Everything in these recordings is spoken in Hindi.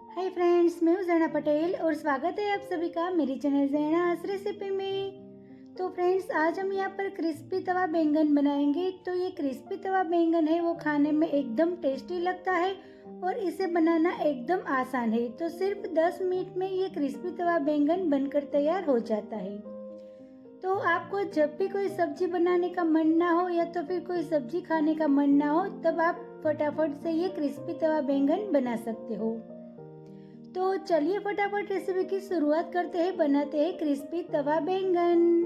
हाय फ्रेंड्स, मैं हूँ ज़ैना पटेल और स्वागत है आप सभी का मेरी चैनल ज़ैनास रेसिपी में। तो फ्रेंड्स, आज हम यहाँ पर क्रिस्पी तवा बैंगन बनाएंगे। तो ये क्रिस्पी तवा बैंगन है वो खाने में एकदम टेस्टी लगता है और इसे बनाना एकदम आसान है। तो सिर्फ 10 मिनट में ये क्रिस्पी तवा बैंगन बनकर तैयार हो जाता है। तो आपको जब भी कोई सब्जी बनाने का मन ना हो या तो फिर कोई सब्जी खाने का मन ना हो, तब आप फटाफट से ये क्रिस्पी तवा बैंगन बना सकते हो। तो चलिए फटाफट रेसिपी की शुरुआत करते हैं, बनाते हैं क्रिस्पी तवा बैंगन।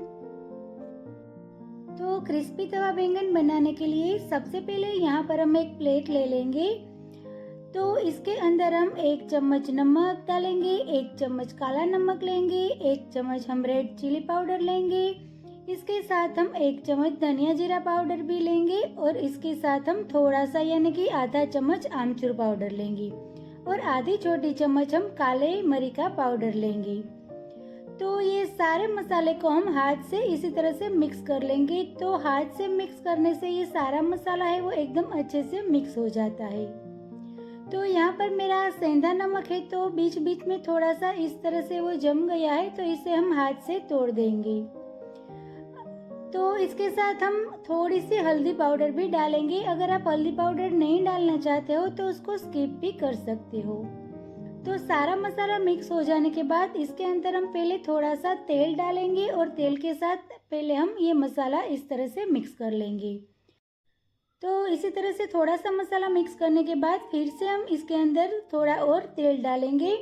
तो क्रिस्पी तवा बैंगन बनाने के लिए सबसे पहले यहाँ पर हम एक प्लेट ले लेंगे। तो इसके अंदर हम 1 चम्मच नमक डालेंगे, 1 चम्मच काला नमक लेंगे, 1 चम्मच हम रेड चिली पाउडर लेंगे। इसके साथ हम 1 चम्मच धनिया जीरा पाउडर भी लेंगे और इसके साथ हम थोड़ा सा यानी कि आधा चम्मच आमचूर पाउडर लेंगे और आधी छोटी चम्मच हम काले मरी का पाउडर लेंगे। तो ये सारे मसाले को हम हाथ से इसी तरह से मिक्स कर लेंगे। तो हाथ से मिक्स करने से ये सारा मसाला है वो एकदम अच्छे से मिक्स हो जाता है। तो यहाँ पर मेरा सेंधा नमक है तो बीच बीच में थोड़ा सा इस तरह से वो जम गया है, तो इसे हम हाथ से तोड़ देंगे। तो इसके साथ हम थोड़ी सी हल्दी पाउडर भी डालेंगे। अगर आप हल्दी पाउडर नहीं डालना चाहते हो तो उसको स्किप भी कर सकते हो। तो सारा मसाला मिक्स हो जाने के बाद इसके अंदर हम पहले थोड़ा सा तेल डालेंगे और तेल के साथ पहले हम ये मसाला इस तरह से मिक्स कर लेंगे। तो इसी तरह से थोड़ा सा मसाला मिक्स करने के बाद फिर से हम इसके अंदर थोड़ा और तेल डालेंगे।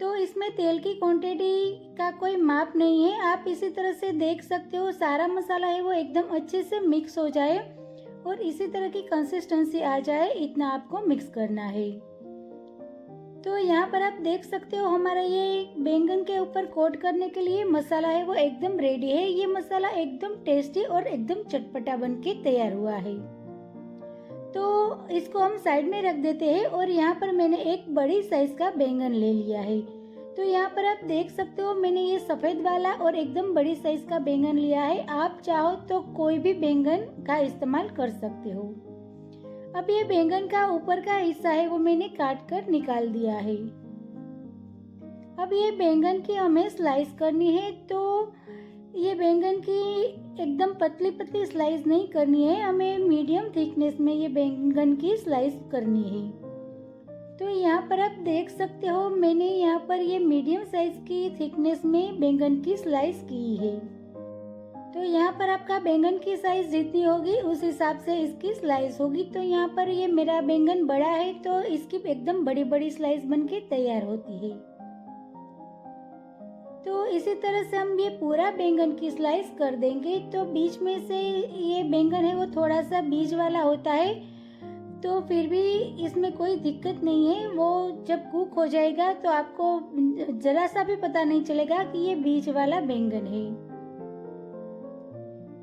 तो इसमें तेल की क्वांटिटी का कोई माप नहीं है, आप इसी तरह से देख सकते हो सारा मसाला है वो एकदम अच्छे से मिक्स हो जाए और इसी तरह की कंसिस्टेंसी आ जाए, इतना आपको मिक्स करना है। तो यहाँ पर आप देख सकते हो हमारा ये बैंगन के ऊपर कोट करने के लिए मसाला है वो एकदम रेडी है। ये मसाला एकदम टेस्टी और एकदम चटपटा बन के तैयार हुआ है। तो इसको हम साइड में रख देते हैं और यहाँ पर मैंने एक बड़ी साइज का बैंगन ले लिया है। तो यहाँ पर आप देख सकते हो मैंने ये सफेद वाला और एकदम बड़ी साइज का बैंगन लिया है। आप चाहो तो कोई भी बैंगन का इस्तेमाल कर सकते हो। अब ये बैंगन का ऊपर का हिस्सा है वो मैंने काट कर निकाल दिया है। अब ये बैंगन की हमें स्लाइस करनी है। तो ये बैंगन की एकदम पतली पतली स्लाइस नहीं करनी है, हमें मीडियम थिकनेस में ये बैंगन की स्लाइस करनी है। तो यहाँ पर आप देख सकते हो मैंने यहाँ पर ये मीडियम साइज की थिकनेस में बैंगन की स्लाइस की है। तो यहाँ पर आपका बैंगन की साइज जितनी होगी उस हिसाब से इसकी स्लाइस होगी। तो यहाँ पर ये मेरा बैंगन बड़ा है तो इसकी एकदम बड़ी बड़ी स्लाइस बनके तैयार होती है। तो इसी तरह से हम ये पूरा बैंगन की स्लाइस कर देंगे। तो बीच में से ये बैंगन है वो थोड़ा सा बीज वाला होता है, तो फिर भी इसमें कोई दिक्कत नहीं है। वो जब कुक हो जाएगा तो आपको जरा सा भी पता नहीं चलेगा कि ये बीज वाला बैंगन है।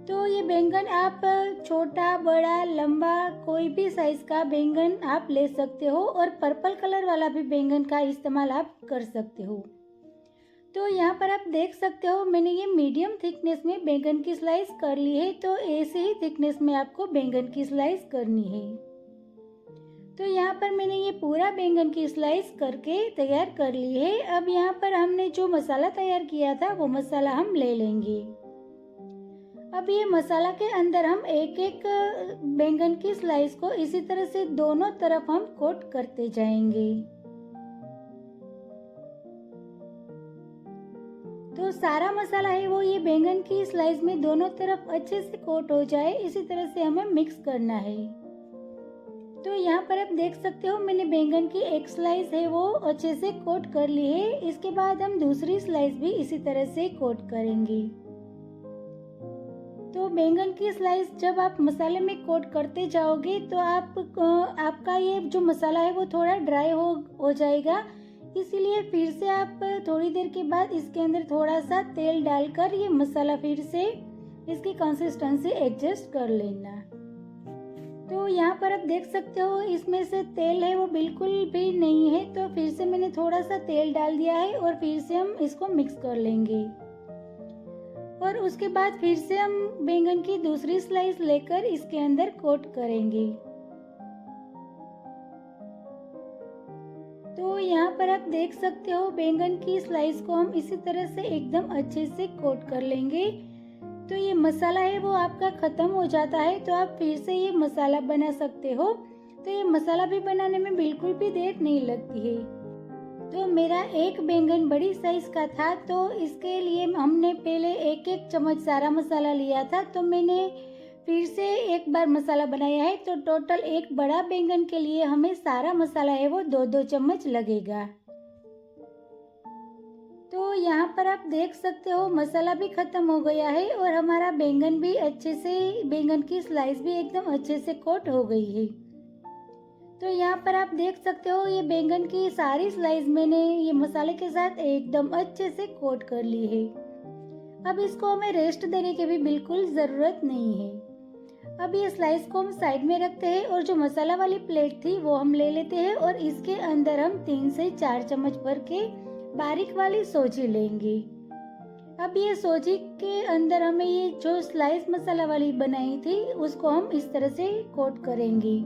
तो ये बैंगन आप छोटा बड़ा लंबा कोई भी साइज का बैंगन आप ले सकते हो और पर्पल कलर वाला भी बैंगन का इस्तेमाल आप कर सकते हो। तो यहाँ पर आप देख सकते हो मैंने ये मीडियम थिकनेस में बैंगन की स्लाइस कर ली है। तो ऐसे ही थिकनेस में आपको बैंगन की स्लाइस करनी है। तो यहाँ पर मैंने ये पूरा बैंगन की स्लाइस करके तैयार कर ली है। अब यहाँ पर हमने जो मसाला तैयार किया था वो मसाला हम ले लेंगे। अब ये मसाला के अंदर हम एक एक बैंगन की स्लाइस को इसी तरह से दोनों तरफ हम कोट करते जाएंगे। तो सारा मसाला है वो ये बैंगन की स्लाइस में दोनों तरफ अच्छे से कोट हो जाए, इसी तरह से हमें मिक्स करना है। तो यहाँ पर आप देख सकते हो मैंने बैंगन की एक स्लाइस है वो अच्छे से कोट कर ली है। इसके बाद हम दूसरी स्लाइस भी इसी तरह से कोट करेंगे। तो बैंगन की स्लाइस जब आप मसाले में कोट करते जाओगे तो आपका ये जो मसाला है वो थोड़ा ड्राई हो जाएगा। इसीलिए फिर से आप थोड़ी देर के बाद इसके अंदर थोड़ा सा तेल डालकर ये मसाला फिर से इसकी कंसिस्टेंसी एडजस्ट कर लेना। तो यहाँ पर आप देख सकते हो इसमें से तेल है वो बिल्कुल भी नहीं है, तो फिर से मैंने थोड़ा सा तेल डाल दिया है और फिर से हम इसको मिक्स कर लेंगे। और उसके बाद फिर से हम बैंगन की दूसरी स्लाइस लेकर इसके अंदर कोट करेंगे। तो यहाँ पर आप देख सकते हो बैंगन की स्लाइस को हम इसी तरह से एकदम अच्छे से कोट कर लेंगे। तो ये मसाला है वो आपका ख़त्म हो जाता है तो आप फिर से ये मसाला बना सकते हो। तो ये मसाला भी बनाने में बिल्कुल भी देर नहीं लगती है। तो मेरा एक बैंगन बड़ी साइज़ का था तो इसके लिए हमने पहले एक एक चम्मच सारा मसाला लिया था, तो मैंने फिर से एक बार मसाला बनाया है। तो टोटल एक बड़ा बैंगन के लिए हमें सारा मसाला है वो 2-2 चम्मच लगेगा। तो यहाँ पर आप देख सकते हो मसाला भी ख़त्म हो गया है और हमारा बैंगन भी अच्छे से, बैंगन की स्लाइस भी एकदम अच्छे से कोट हो गई है। तो यहाँ पर आप देख सकते हो ये बैंगन की सारी स्लाइस मैंने ये मसाले के साथ एकदम अच्छे से कोट कर ली है। अब इसको हमें रेस्ट देने की भी बिल्कुल ज़रूरत नहीं है। अब ये स्लाइस को हम साइड में रखते हैं और जो मसाला वाली प्लेट थी वो हम ले लेते हैं और इसके अंदर हम 3 से 4 चम्मच भर के बारीक वाली सोजी लेंगे। अब ये सोजी के अंदर हमें ये जो स्लाइस मसाला वाली बनाई थी उसको हम इस तरह से कोट करेंगे।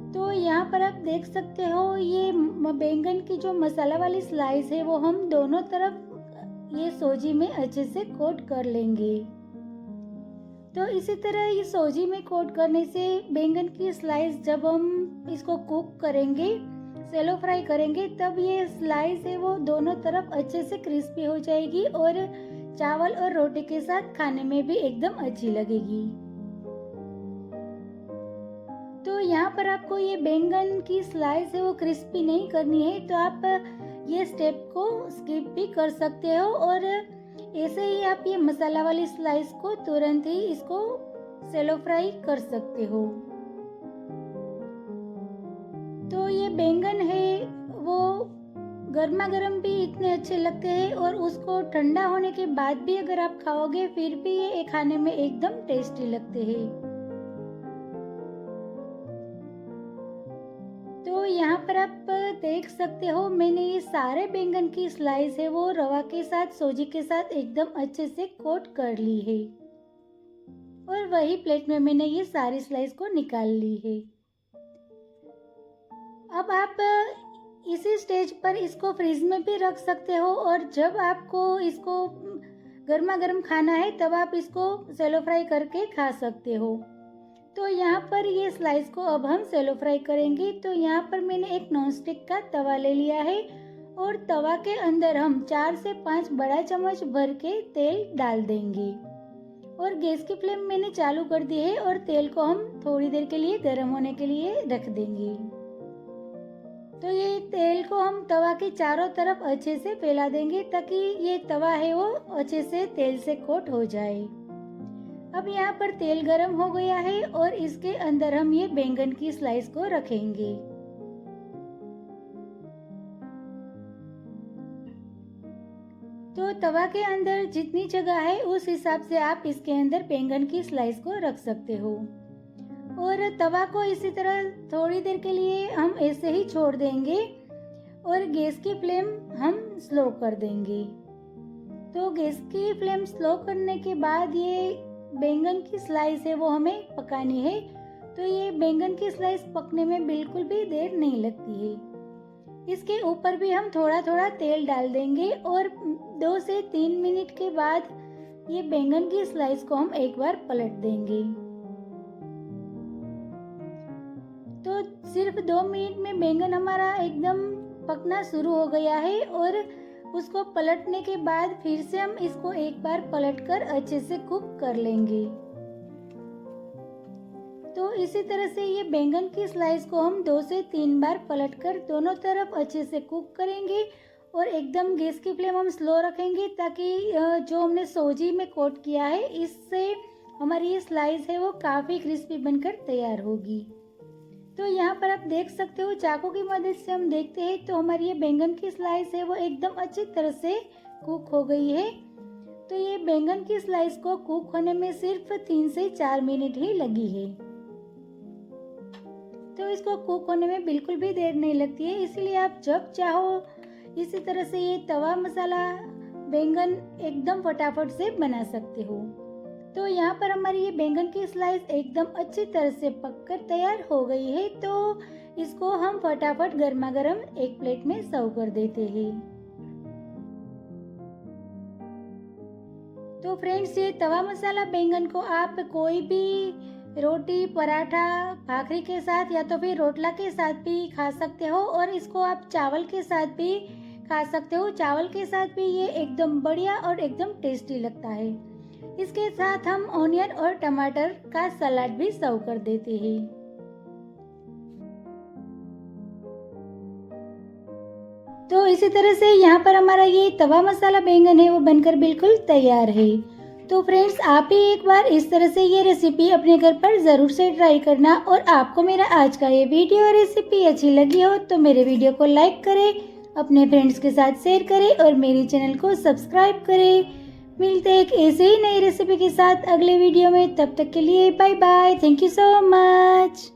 तो यहाँ पर आप देख सकते हो ये बैंगन की जो मसाला वाली स्लाइस है वो हम दोनों तरफ ये सोजी में अच्छे से कोट कर लेंगे। तो इसी तरह ये सोजी में कोट करने से बैंगन की स्लाइस जब हम इसको कुक करेंगे, सेलो फ्राई करेंगे, तब ये स्लाइस है वो दोनों तरफ अच्छे से क्रिस्पी हो जाएगी और चावल और रोटी के साथ खाने में भी एकदम अच्छी लगेगी। तो यहाँ पर आपको ये बैंगन की स्लाइस है वो क्रिस्पी नहीं करनी है तो आप ये स्टेप को स्किप भी कर सकते हो और ऐसे ही आप ये मसाला वाली स्लाइस को तुरंत ही इसको सेलो फ्राई कर सकते हो। तो ये बैंगन है वो गर्मा गर्म भी इतने अच्छे लगते हैं और उसको ठंडा होने के बाद भी अगर आप खाओगे फिर भी ये खाने में एकदम टेस्टी लगते हैं। तो यहाँ पर आप देख सकते हो मैंने ये सारे बैंगन की स्लाइस है वो रवा के साथ, सोजी के साथ एकदम अच्छे से कोट कर ली है और वही प्लेट में मैंने ये सारी स्लाइस को निकाल ली है। अब आप इसी स्टेज पर इसको फ्रिज में भी रख सकते हो और जब आपको इसको गर्मा गर्म खाना है तब आप इसको सेलो फ्राई करके खा सकते हो। तो यहाँ पर ये स्लाइस को अब हम सेलो फ्राई करेंगे। तो यहाँ पर मैंने एक नॉनस्टिक का तवा ले लिया है और तवा के अंदर हम 4 से 5 बड़ा चम्मच भर के तेल डाल देंगे और गैस की फ्लेम मैंने चालू कर दी है और तेल को हम थोड़ी देर के लिए गर्म होने के लिए रख देंगे। तो ये तेल को हम तवा के चारों तरफ अच्छे से फैला देंगे ताकि ये तवा है वो अच्छे से तेल से कोट हो जाए। अब यहाँ पर तेल गरम हो गया है और इसके अंदर हम ये बैंगन की स्लाइस को रखेंगे। तो तवा के अंदर जितनी जगह है उस हिसाब से आप इसके अंदर बैंगन की स्लाइस को रख सकते हो और तवा को इसी तरह थोड़ी देर के लिए हम ऐसे ही छोड़ देंगे और गैस की फ्लेम हम स्लो कर देंगे। तो गैस की फ्लेम स्लो करने के बाद ये बैंगन की स्लाइस है वो हमें पकानी है। तो ये बैंगन की स्लाइस पकने में बिल्कुल भी देर नहीं लगती है। इसके ऊपर भी हम थोड़ा थोड़ा तेल डाल देंगे और 2 से 3 मिनट के बाद ये बैंगन की स्लाइस को हम एक बार पलट देंगे। तो सिर्फ 2 मिनट में बैंगन हमारा एकदम पकना शुरू हो गया है और उसको पलटने के बाद फिर से हम इसको एक बार पलटकर अच्छे से कुक कर लेंगे। तो इसी तरह से ये बैंगन की स्लाइस को हम 2 से 3 बार पलटकर दोनों तरफ अच्छे से कुक करेंगे और एकदम गैस की फ्लेम हम स्लो रखेंगे ताकि जो हमने सोजी में कोट किया है इससे हमारी ये स्लाइस है वो काफ़ी क्रिस्पी बनकर तैयार होगी। तो यहाँ पर आप देख सकते हो चाकू की मदद से हम देखते हैं तो हमारी ये बैंगन की स्लाइस है वो एकदम अच्छी तरह से कुक हो गई है। तो ये बैंगन की स्लाइस को कुक होने में सिर्फ 3 से 4 मिनट ही लगी है। तो इसको कुक होने में बिल्कुल भी देर नहीं लगती है, इसलिए आप जब चाहो इसी तरह से ये तवा मसाला बैंगन एकदम फटाफट से बना सकते हो। तो यहाँ पर हमारी ये बैंगन की स्लाइस एकदम अच्छी तरह से पककर तैयार हो गई है। तो इसको हम फटाफट गर्मा गर्म एक प्लेट में सर्व कर देते हैं। तो फ्रेंड्स, ये तवा मसाला बैंगन को आप कोई भी रोटी, पराठा, भाकरी के साथ या तो फिर रोटला के साथ भी खा सकते हो और इसको आप चावल के साथ भी खा सकते हो। चावल के साथ भी ये एकदम बढ़िया और एकदम टेस्टी लगता है। इसके साथ हम ऑनियन और टमाटर का सलाद भी सर्व कर देते हैं। तो इसी तरह से यहाँ पर हमारा ये तवा मसाला बैंगन है वो बनकर बिल्कुल तैयार है। तो फ्रेंड्स, आप भी एक बार इस तरह से ये रेसिपी अपने घर पर ज़रूर से ट्राई करना। और आपको मेरा आज का ये वीडियो रेसिपी अच्छी लगी हो तो मेरे वीडियो को लाइक करें, अपने फ्रेंड्स के साथ शेयर करें और मेरे चैनल को सब्सक्राइब करें। मिलते हैं एक ऐसे ही नई रेसिपी के साथ अगले वीडियो में। तब तक के लिए bye bye. Thank you so much.